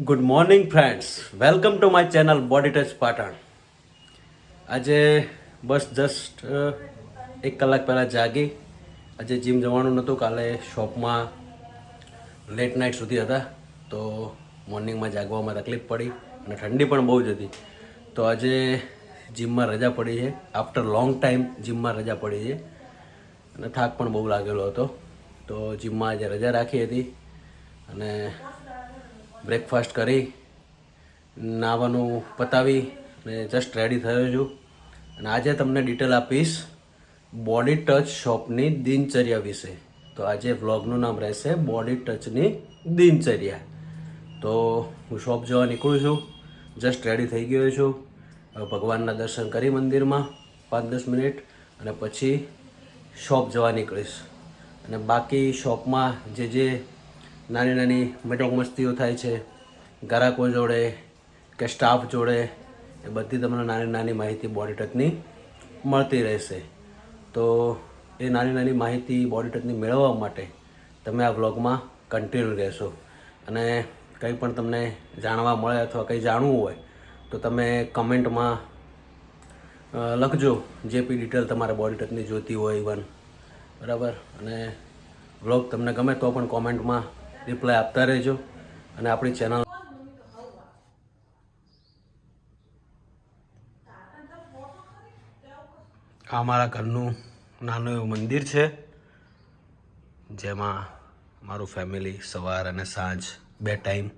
Good morning friends, welcome to my channel body touch Patan. આજે બસ just 1 કલાક પહેલાં જાગી. આજે જીમ જવાનું નહોતું, કાલે શોપમાં લેટ નાઇટ સુધી હતા તો મોર્નિંગમાં જાગવામાં તકલીફ પડી અને ઠંડી પણ બહુ જ હતી. તો આજે જીમમાં રજા પડી છે. આફ્ટર લોંગ ટાઈમ જીમમાં રજા પડી છે અને થાક પણ બહુ લાગેલો હતો. તો જીમમાં આજે રજા રાખી હતી અને બ્રેકફાસ્ટ કરી નાવાનું પતાવી અને જસ્ટ રેડી થયો છું. અને આજે તમને ડિટેલ આપીશ બોડી ટચ શોપની દિનચર્યા વિશે. તો આજે વ્લોગનું નામ રહેશે બોડી ટચની દિનચર્યા. તો હું શોપ જવા નીકળું છું, જસ્ટ રેડી થઈ ગયો છું. ભગવાનના દર્શન કરી મંદિરમાં 5-10 મિનિટ અને પછી શોપ જવા નીકળીશ. અને બાકી શોપમાં જે નાની નાની મટોક મસ્તીઓ થાય છે ગ્રાહકો જોડે કે સ્ટાફ જોડે, એ બધી તમને નાની નાની માહિતી બોડી ટચની મળતી રહેશે. તો એ નાની નાની માહિતી બોડી ટચની મેળવવા માટે તમે આ વ્લોગમાં કન્ટિન્યુ રહેશો. અને કંઈ પણ તમને જાણવા મળે અથવા કંઈ જાણવું હોય તો તમે કમેન્ટમાં લખજો, જે બી ડિટેલ તમારે બોડી ટચની જોઈતી હોય ઇવન, બરાબર. અને વ્લોગ તમને ગમે તો પણ કોમેન્ટમાં રિપ્લાય આપતા રહેજો. અને આપણી ચેનલ આ મારા ઘરનું નાનું એવું મંદિર છે, જેમાં મારું ફેમિલી સવાર અને સાંજ 2 ટાઈમ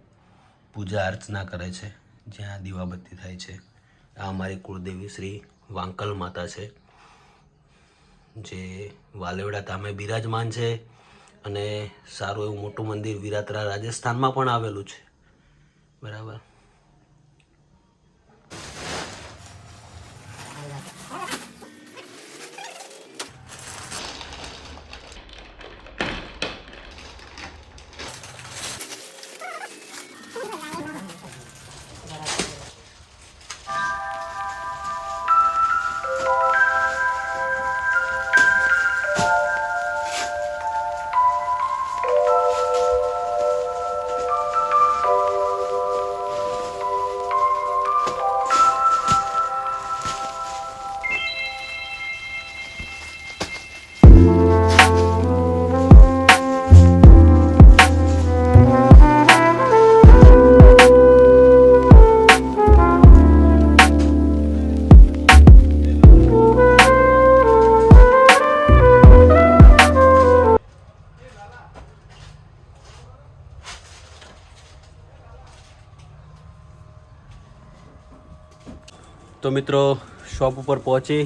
પૂજા અર્ચના કરે છે, જ્યાં દીવાબત્તી થાય છે. આ અમારી કુળદેવી શ્રી વાંકલ માતા છે, જે વાલેવડા ધામે બિરાજમાન છે. અને સારું એવું મોટું મંદિર વિરાતરા રાજસ્થાનમાં પણ આવેલું છે, બરાબર. તો મિત્રો, શોપ ઉપર પહોંચી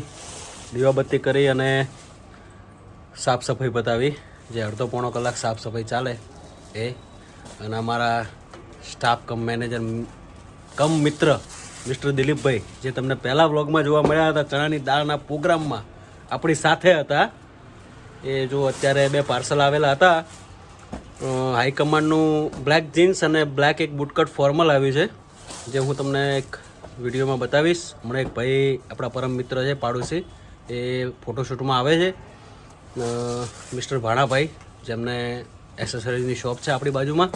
દીવાબત્તી કરી અને સાફ સફાઈ બતાવી. જે અડધો પોણો કલાક સાફ સફાઈ ચાલે એ. અને અમારા સ્ટાફ કમ મેનેજર કમ મિત્ર મિસ્ટર દિલીપભાઈ, જે તમને પહેલાં વ્લોગમાં જોવા મળ્યા હતા ચણાની દાળના પ્રોગ્રામમાં આપણી સાથે હતા, એ જો અત્યારે 2 પાર્સલ આવેલા હતા. હાઈકમાન્ડનું બ્લેક જીન્સ અને બ્લેક એક બુટકટ ફોર્મલ આવ્યું છે, જે હું તમને એક વિડીયોમાં બતાવીશ. હમણાં એક ભાઈ આપણા પરમ મિત્ર છે, પાડોશી, એ ફોટોશૂટમાં આવે છે, મિસ્ટર ભાણાભાઈ, જેમને એસેસરીઝની શોપ છે આપણી બાજુમાં.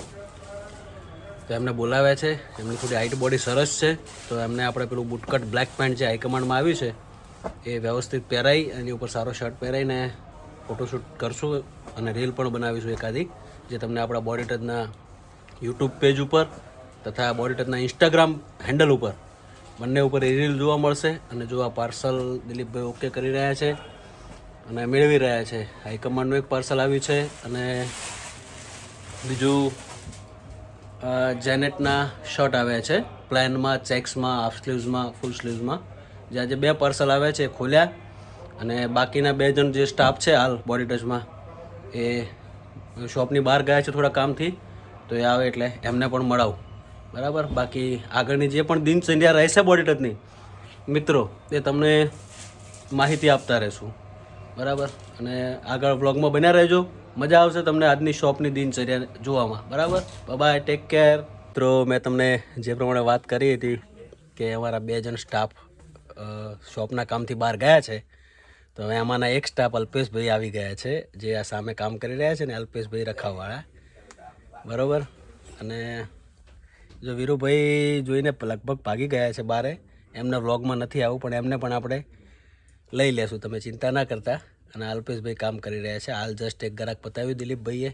તો એમને બોલાવ્યા છે. એમની થોડી હાઈટ બોડી સરસ છે, તો એમને આપણે પેલું બુટકટ બ્લેક પેન્ટ જે હાઈકમાન્ડમાં આવ્યું છે એ વ્યવસ્થિત પહેરાઈ, એની ઉપર સારો શર્ટ પહેરાઈને ફોટોશૂટ કરશું અને રીલ પણ બનાવીશું એકાદી, જે તમને આપણા બોડી ટચના યુટ્યુબ પેજ ઉપર તથા બોડી ટચના ઇન્સ્ટાગ્રામ હેન્ડલ ઉપર બંને ઉપર એ રીલ જોવા મળશે. અને જો આ પાર્સલ દિલીપભાઈ ઓકે કરી રહ્યા છે અને મેળવી રહ્યા છે. હાઈકમાન્ડનું એક પાર્સલ આવ્યું છે અને બીજું જેનેટના શર્ટ આવ્યા છે, પ્લેનમાં, ચેક્સમાં, હાફ સ્લીવ્સમાં, ફૂલ સ્લીવ્સમાં. જે આજે 2 પાર્સલ આવ્યા છે ખોલ્યા. અને બાકીના 2 જણ જે સ્ટાફ છે હાલ બોડી ટચમાં, એ શોપની બહાર ગયા છે થોડા કામથી, તો એ આવે એટલે એમને પણ મળાવું, બરાબર. બાકી આગળની જે પણ દિનચર્યા રહેશે બોડી ટચની મિત્રો, એ તમને માહિતી આપતા રહેશું, બરાબર. અને આગળ વ્લોગમાં બન્યા રહેજો, મજા આવશે તમને આજની શોપની દિનચર્યા જોવામાં, બરાબર. Bye, take care. મિત્રો, મેં તમને જે પ્રમાણે વાત કરી હતી કે અમારા 2 જણ સ્ટાફ શોપના કામથી બહાર ગયા છે, તો હવે આમાંના એક સ્ટાફ અલ્પેશભાઈ આવી ગયા છે, જે આ સામે કામ કરી રહ્યા છે ને, અલ્પેશભાઈ રખાવાળા, બરાબર. અને જો વીરુભાઈ જોઈને લગભગ ભાગી ગયા છે બારે. એમના વ્લોગમાં નથી આવું, પણ એમને પણ આપણે લઈ લેશું, તમે ચિંતા ના કરતા. અને અલ્પેશભાઈ કામ કરી રહ્યા છે. હાલ જસ્ટ એક ગ્રાહક પતાવ્યું દિલીપભાઈએ,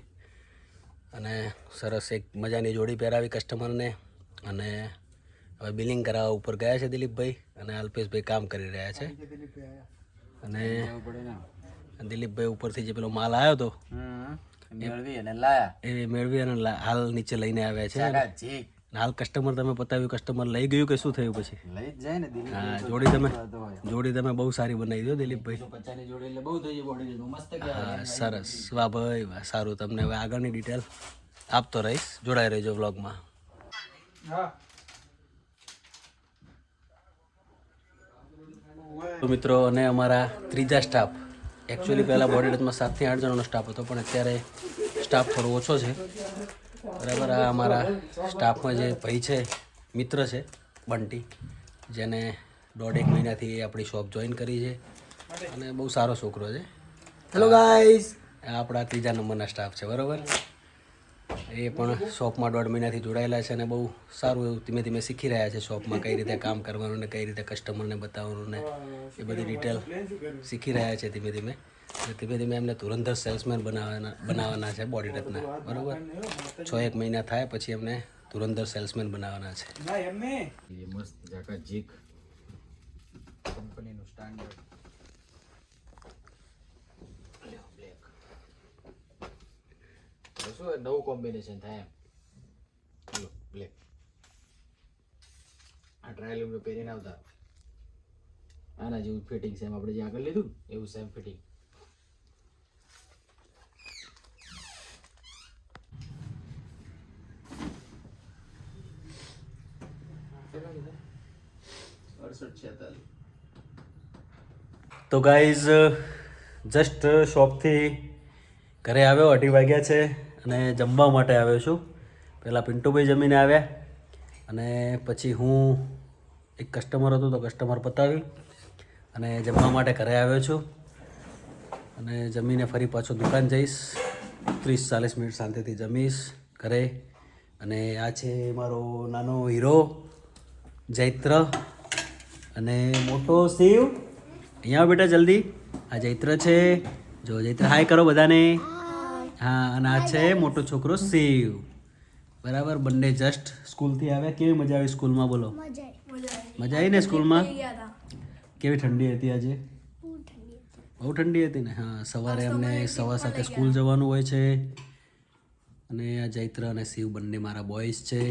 અને સરસ એક મજાની જોડી પહેરાવી કસ્ટમરને. અને હવે બિલિંગ કરાવવા ઉપર ગયા છે દિલીપભાઈ, અને અલ્પેશભાઈ કામ કરી રહ્યા છે. અને દિલીપભાઈ ઉપરથી જે પેલો માલ આવ્યો હતો એ મેળવી અને હાલ નીચે લઈને આવ્યા છે. હાલ કસ્ટમર તમે પતાવ્યું, કસ્ટમર લઈ ગયું કે શું થયું પછી? લઈ જ જાય ને. હા, જોડી તમે બહુ સારી બનાવી દો દિલીપભાઈ. હા, સરસ. વાહ ભાઈ વાહ, સારું. તમને હવે આગળની ડિટેલ આપતો રહીશ, જોડાઈ રહેજો વ્લોગમાં. તો મિત્રો, અને અમારા ત્રીજા સ્ટાફ, એકચ્યુઅલી પહેલાં બોડી ટચમાં 7 થી 8 જણાનો સ્ટાફ હતો, પણ અત્યારે સ્ટાફ થોડો ઓછો છે. બરાબર. આ અમારા સ્ટાફમાં જે ભાઈ છે, મિત્ર છે બંટી, જેને 1.5 મહિનાથી આપણી શોપ જોઈન કરી છે, અને બહુ સારો છોકરો છે. Hello guys. આપણા ત્રીજા નંબરના સ્ટાફ છે. બરાબર. એ પણ શોપમાં 1.5 મહિનાથી જોડાયેલા છે, અને બહુ સારું એવું ધીમે ધીમે શીખી રહ્યા છે શોપમાં કઈ રીતે કામ કરવાનું ને કઈ રીતે કસ્ટમરને બતાવવાનું ને એ બધી ડિટેલ શીખી રહ્યા છે ધીમે ધીમે. ધીમે ધીમે એમને ધુરંધર સેલ્સમેન બનાવવાના છે બોડી ટચના. બરાબર. 6-1 મહિના થાય પછી એમને ધુરંધર સેલ્સમેન બનાવવાના છે. મસ્ત ઝાકાઝીક કંપનીનું સ્ટાન્ડર્ડ શું નવું કોમ્બિનેશન થાય એમ. બ્લેક આ ટ્રાયલ રૂમ પહેરીને આવતા આના જેવું ફિટિંગ સેમ આપણે જે આગળ લીધું એવું સેમ ફિટિંગ. તો ગાઈઝ જસ્ટ શોપથી ઘરે આવ્યો, 2:30 વાગ્યા છે, અને જમવા માટે આવ્યો છું. પહેલાં પિન્ટુભાઈ જમીને આવ્યા, અને પછી હું એક કસ્ટમર હતું તો કસ્ટમર પતાવી અને જમવા માટે ઘરે આવ્યો છું. અને જમીને ફરી પાછો દુકાન જઈશ. 30-40 મિનિટ શાંતિથી જમીશ ઘરે. અને આ છે મારો નાનો હીરો જૈત્ર, અને મોટો શિવ. અહીંયા બેટા જલ્દી. આ જૈત્ર છે. જો જૈત્ર હાય કરો બધાને. હા, અને આ છે મોટો છોકરો શિવ. બરાબર. બંને જસ્ટ સ્કૂલથી આવ્યા. કેવી મજા આવી સ્કૂલમાં? બોલો. મજા આવી ને સ્કૂલમાં? કેવી ઠંડી હતી આજે? બહુ ઠંડી હતી ને. હા, સવારે અમને 7:15 સ્કૂલ જવાનું હોય છે. અને આ જૈત્ર અને શિવ બંને મારા બોયઝ છે.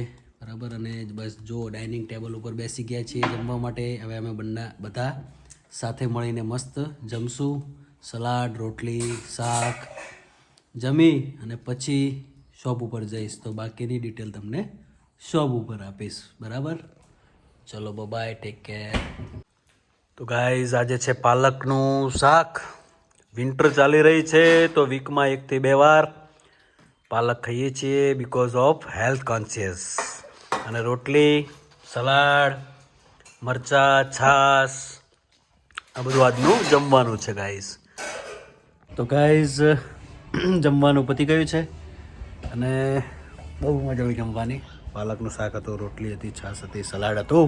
બરાબર. અને બસ જો ડાઇનિંગ ટેબલ ઉપર બેસી ગયા છીએ જમવા માટે. હવે અમે બધા સાથે મળીને મસ્ત જમશું. સલાડ, રોટલી, શાક જમી અને પછી શોપ ઉપર જઈશ. તો બાકીની ડિટેલ તમને શોપ ઉપર આપીશ. બરાબર. ચલો બાય, ટેક કેર. તો ગાઈઝ આજે છે પાલકનું શાક. વિન્ટર ચાલી રહી છે તો વીકમાં 1 થી 2 વાર પાલક ખાઈએ છીએ બિકોઝ ઓફ હેલ્થ કોન્શિયસ. અને રોટલી, સલાડ, મરચાં, છાશ, આ બધું આજનું જમવાનું છે ગાઈઝ. તો ગાઈઝ જમવાનું પતી ગયું છે, અને બહુ મજા આવી જમવાની. પાલકનું શાક હતું, રોટલી હતી, છાશ હતી, સલાડ હતું.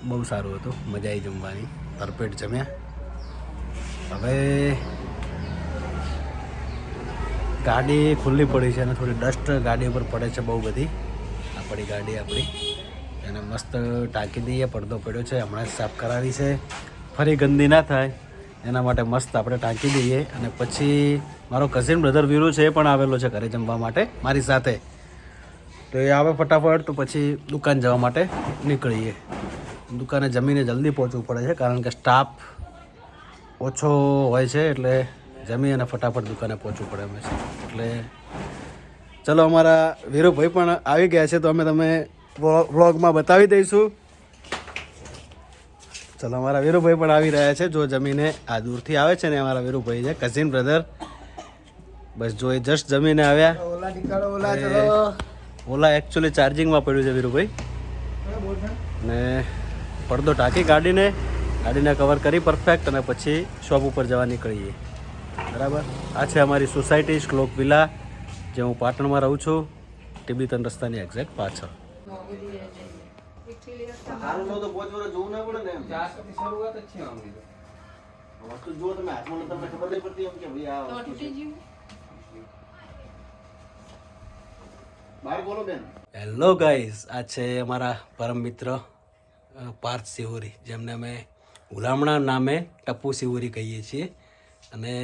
બહુ સારું હતું, મજા આવી જમવાની. ભરપેટ જમ્યા. હવે ગાડી ખુલ્લી પડી છે અને થોડી ડસ્ટ ગાડી ઉપર પડે છે બહુ બધી. આપણી ગાડી એને મસ્ત ટાંકી દઈએ. પડદો પડ્યો છે, હમણાં જ સાફ કરાવી છે. ફરી ગંદી ના થાય એના માટે મસ્ત આપણે ટાંકી દઈએ. અને પછી મારો કઝિન બ્રધર વીરુ છે, એ પણ આવેલો છે ઘરે જમવા માટે મારી સાથે. તો એ આવે ફટાફટ તો પછી દુકાન જવા માટે નીકળીએ. દુકાને જમીને જલ્દી પહોંચવું પડે છે કારણ કે સ્ટાફ ઓછો હોય છે, એટલે જમી અને ફટાફટ દુકાને પહોંચવું પડે અમે. એટલે ચલો, અમારા વીરુભાઈ પણ આવી ગયા છે તો અમે તમે વ્લોગમાં બતાવી દઈશું. ચલો, અમારા વીરુભાઈ પણ આવી રહ્યા છે. જો જમીને આ દૂરથી આવે છે ને, અમારા વીરુભાઈ છે, કઝિન બ્રધર. બસ જો એ જસ્ટ જમીને આવ્યા. ઓલા એકચ્યુઅલી ચાર્જિંગમાં પડ્યું છે વીરુભાઈ. ને પડદો ઢાંકી ગાડીને કવર કરી પરફેક્ટ, અને પછી શોપ ઉપર જવા નીકળીએ. બરાબર. આ છે અમારી સોસાયટી શ્લોક વિલા, જે હું પાટણમાં રહું છું. ટીબી 3 રસ્તાની એક્ઝેક્ટ પાછળ. હારું તો 5 વર્ષ જોવું ના પડે ને એમ. શરૂઆત જ છે આમની તો. વસ્તુ જુઓ તમે હાથમાં તમને ખબર નહીં પડતી એમ કે ભાઈ આ વસ્તુ છે. બહાર બોલો બેન. હેલો ગાઈઝ, આ છે અમારા પરમ મિત્ર પાર્થ સિહોરી, જેમને અમે ગુલામણા નામે ટપ્પુ સિહોરી કહીએ છીએ. અને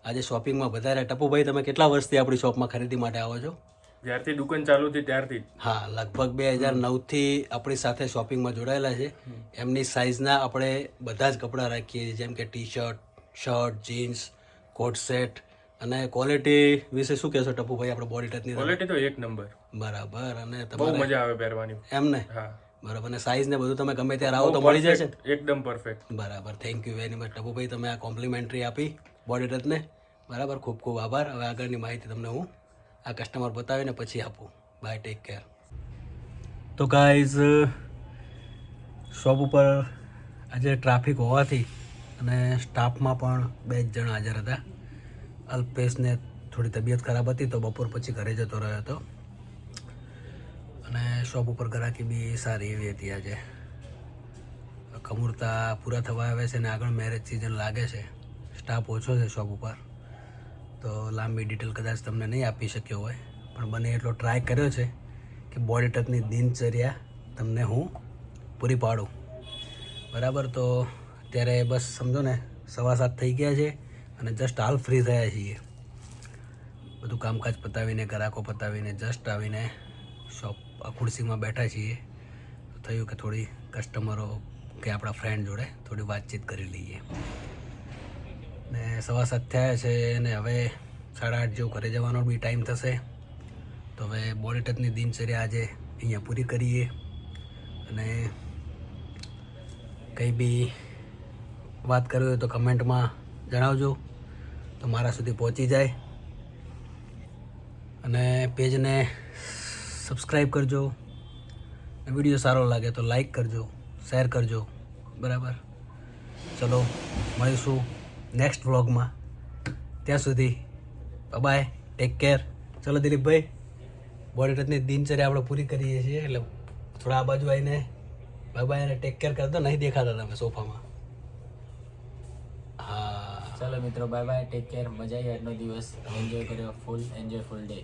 આજે શોપિંગમાં વધારે. ટપ્પુભાઈ, તમે કેટલા વર્ષથી આપણી શોપમાં ખરીદી માટે આવો છો? જ્યારથી દુકાન ચાલુ થઈ ત્યારથી. હા, લગભગ 2009થી આપણી સાથે શોપિંગમાં જોડાયેલા છે. એમની સાઇઝના આપણે બધા જ કપડાં રાખીએ છીએ, જેમ કે T shirt, shirt, jeans, coat set. અને ક્વોલિટી વિશે શું કહેશો ટપ્પુભાઈ? આપણે બોડી ટચની ક્વોલિટી તો એક નંબર. બરાબર. અને બહુ તમારે મજા આવે પહેરવાની. એમને હા, બરાબર. અને સાઇઝ ને બધું તમે ગમે ત્યારે આવો તો મળી જશે ને? એકદમ પરફેક્ટ. બરાબર. થેન્ક યુ વેરી મચ ટપ્પુભાઈ, તમે આ કોમ્પ્લિમેન્ટરી આપી બોડી ટચને. બરાબર, ખૂબ ખૂબ આભાર. હવે આગળની માહિતી તમને હું આ કસ્ટમર બતાવીને પછી આપું. Bye, take care. તો ગાઈઝ, શોપ ઉપર આજે ટ્રાફિક હોવાથી અને સ્ટાફમાં પણ 2 જ જણ હાજર હતા. અલ્પેશને થોડી તબિયત ખરાબ હતી તો બપોર પછી ઘરે જતો રહ્યો હતો. અને શોપ ઉપર ગ્રાહકી બી સારી એવી હતી. આજે કમુરતા પૂરા થવા આવે છે અને આગળ મેરેજ સિઝન લાગે છે. સ્ટાફ ઓછો છે શોપ ઉપર, તો લાંબી ડિટેલ કદાચ તમને નહીં આપી શક્યો હોય, પણ બને એટલો ટ્રાય કર્યો છે કે બોડી ટચની દિનચર્યા તમને હું પૂરી પાડું. બરાબર. તો અત્યારે બસ સમજો ને 7:15 થઈ ગયા છે અને જસ્ટ હાલ ફ્રી થયા છીએ. બધું કામકાજ પતાવીને, ગ્રાહકો પતાવીને જસ્ટ આવીને શોપ ખુરશીમાં બેઠા છીએ. તો થયું કે થોડી કસ્ટમરો કે આપણા ફ્રેન્ડ જોડે થોડી વાતચીત કરી લઈએ. ને 7:15 થયા છે અને હવે 8:30 જેવું ઘરે જવાનો બી ટાઈમ થશે. તો હવે બોડી ટચની દિનચર્યા આજે અહીંયા પૂરી કરીએ. અને કંઈ બી વાત કરવી હોય તો કમેન્ટમાં જણાવજો તો મારા સુધી પહોંચી જાય. અને પેજને સબસ્ક્રાઈબ કરજો. વિડીયો સારો લાગે તો લાઈક કરજો, શેર કરજો. બરાબર. ચલો મળીશું નેક્સ્ટ વ્લોગમાં. ત્યાં સુધી બાય, ટેક કેર. ચલો દિલીપભાઈ, બોડી ટચની દિનચર્યા આપણે પૂરી કરીએ છીએ એટલે થોડા આ બાજુ આવીને બાય અને ટેક કેર કરતો. નહીં દેખાતા તમે સોફામાં. હા, ચાલો મિત્રો, બાય બાય, ટેક કેર. મજા આવી આજનો દિવસ. એન્જોય કર્યો, ફૂલ એન્જોય, ફૂલ ડે.